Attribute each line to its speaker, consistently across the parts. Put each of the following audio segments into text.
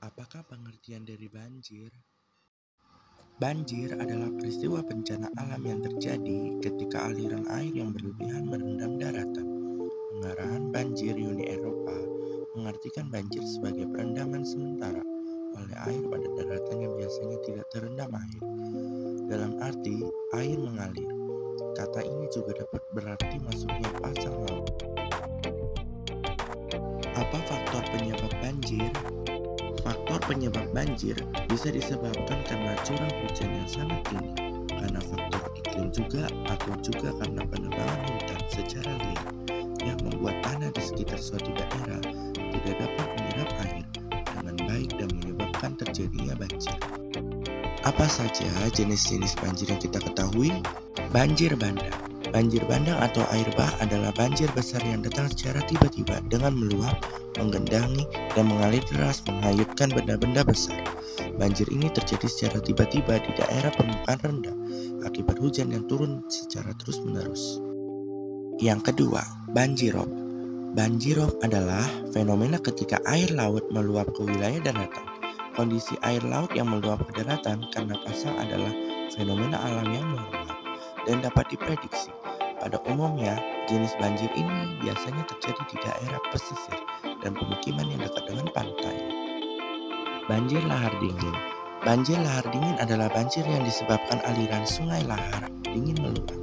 Speaker 1: Apakah pengertian dari banjir? Banjir adalah peristiwa bencana alam yang terjadi ketika aliran air yang berlebihan merendam daratan. Pengarahan banjir Uni Eropa mengartikan banjir sebagai perendaman sementara oleh air pada daratan yang biasanya tidak terendam air. Dalam arti air mengalir, kata ini juga dapat berarti masuknya pasang laut. Apa faktor penyebab banjir? Faktor penyebab banjir bisa disebabkan karena curah hujan yang sangat tinggi, karena faktor iklim juga, atau juga karena penebangan hutan secara liar yang membuat tanah di sekitar suatu daerah tidak dapat menyerap air dengan baik dan menyebabkan terjadinya banjir. Apa saja jenis-jenis banjir yang kita ketahui? Banjir bandang. Banjir bandang atau air bah adalah banjir besar yang datang secara tiba-tiba dengan meluap, menggendangi, dan mengalir deras menghanyutkan benda-benda besar. Banjir ini terjadi secara tiba-tiba di daerah permukaan rendah akibat hujan yang turun secara terus-menerus. Yang kedua, banjirop. Banjirop adalah fenomena ketika air laut meluap ke wilayah daratan. Kondisi air laut yang meluap ke daratan karena pasang adalah fenomena alam yang normal dan dapat diprediksi. Pada umumnya, jenis banjir ini biasanya terjadi di daerah pesisir dan pemukiman yang dekat dengan pantai. Banjir lahar dingin. Banjir lahar dingin adalah banjir yang disebabkan aliran sungai lahar dingin meluap.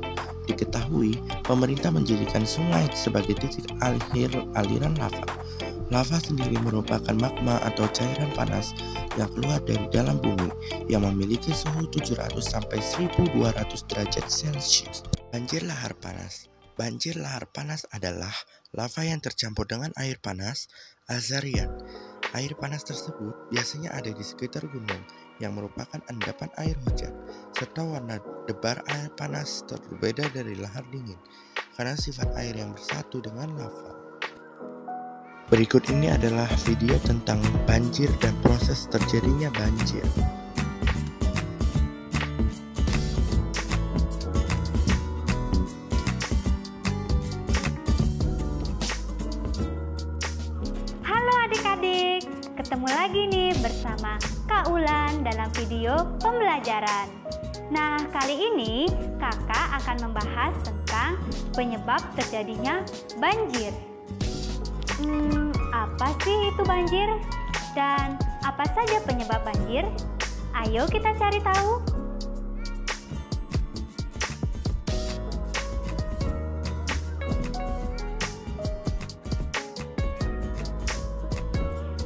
Speaker 1: Diketahui, pemerintah menjadikan sungai sebagai titik akhir aliran lava. Lava sendiri merupakan magma atau cairan panas yang keluar dari dalam bumi yang memiliki suhu 700 sampai 1200 derajat Celcius. Banjir lahar panas. Banjir lahar panas adalah lava yang tercampur dengan air panas azarian. Air panas tersebut biasanya ada di sekitar gunung yang merupakan endapan air hujan, serta warna debar air panas berbeda dari lahar dingin karena sifat air yang bersatu dengan lava. Berikut ini adalah video tentang banjir dan proses terjadinya banjir.
Speaker 2: Halo adik-adik, ketemu lagi nih bersama Kak Ulan dalam video pembelajaran. Nah, kali ini kakak akan membahas tentang penyebab terjadinya banjir. Apa sih itu banjir? Dan apa saja penyebab banjir? Ayo kita cari tahu.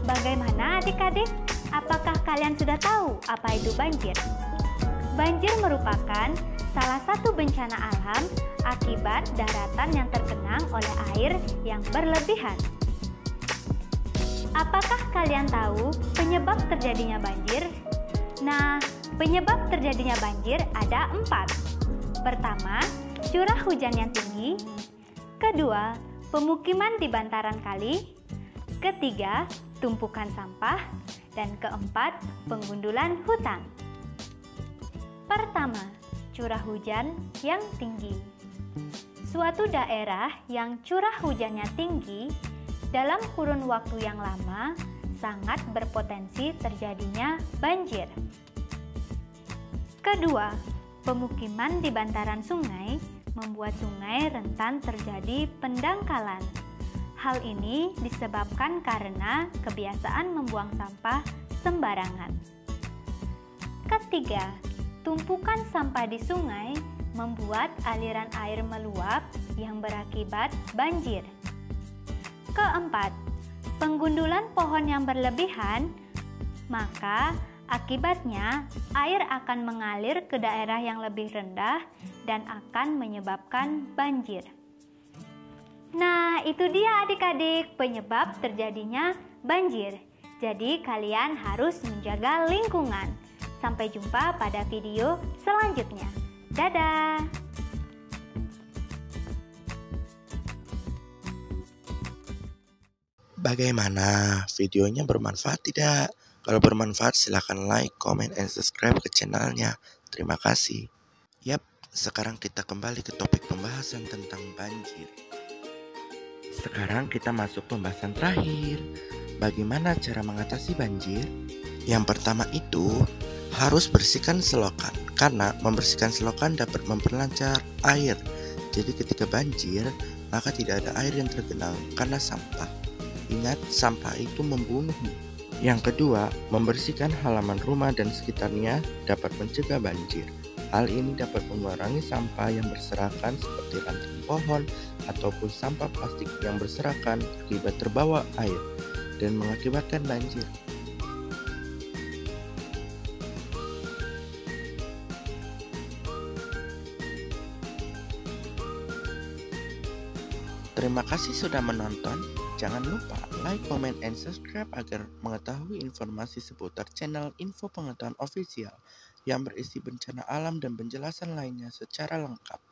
Speaker 2: Bagaimana adik-adik? Apakah kalian sudah tahu apa itu banjir? Banjir merupakan salah satu bencana alam akibat daratan yang tergenang oleh air yang berlebihan. Apakah kalian tahu penyebab terjadinya banjir? Nah, penyebab terjadinya banjir ada 4. Pertama, curah hujan yang tinggi. Kedua, pemukiman di bantaran kali. Ketiga, tumpukan sampah. Dan keempat, penggundulan hutan. Pertama, curah hujan yang tinggi. Suatu daerah yang curah hujannya tinggi dalam kurun waktu yang lama sangat berpotensi terjadinya banjir. Kedua, pemukiman di bantaran sungai membuat sungai rentan terjadi pendangkalan. Hal ini disebabkan karena kebiasaan membuang sampah sembarangan. Ketiga, tumpukan sampah di sungai membuat aliran air meluap yang berakibat banjir. Keempat, penggundulan pohon yang berlebihan, maka akibatnya air akan mengalir ke daerah yang lebih rendah dan akan menyebabkan banjir. Nah, itu dia adik-adik penyebab terjadinya banjir. Jadi kalian harus menjaga lingkungan. Sampai jumpa pada video selanjutnya. Dadah!
Speaker 1: Bagaimana? Videonya bermanfaat tidak? Kalau bermanfaat silahkan like, comment, and subscribe ke channelnya. Terima kasih. Yap, sekarang kita kembali ke topik pembahasan tentang banjir. Sekarang kita masuk pembahasan terakhir. Bagaimana cara mengatasi banjir? Yang pertama itu harus bersihkan selokan, karena membersihkan selokan dapat memperlancar air. Jadi ketika banjir, maka tidak ada air yang tergenang karena sampah. Ingat, sampah itu membunuhmu. Yang kedua, membersihkan halaman rumah dan sekitarnya dapat mencegah banjir. Hal ini dapat mengurangi sampah yang berserakan seperti ranting pohon ataupun sampah plastik yang berserakan akibat terbawa air dan mengakibatkan banjir. Terima kasih sudah menonton. Jangan lupa like, comment, and subscribe agar mengetahui informasi seputar channel Info Pengetahuan Official yang berisi bencana alam dan penjelasan lainnya secara lengkap.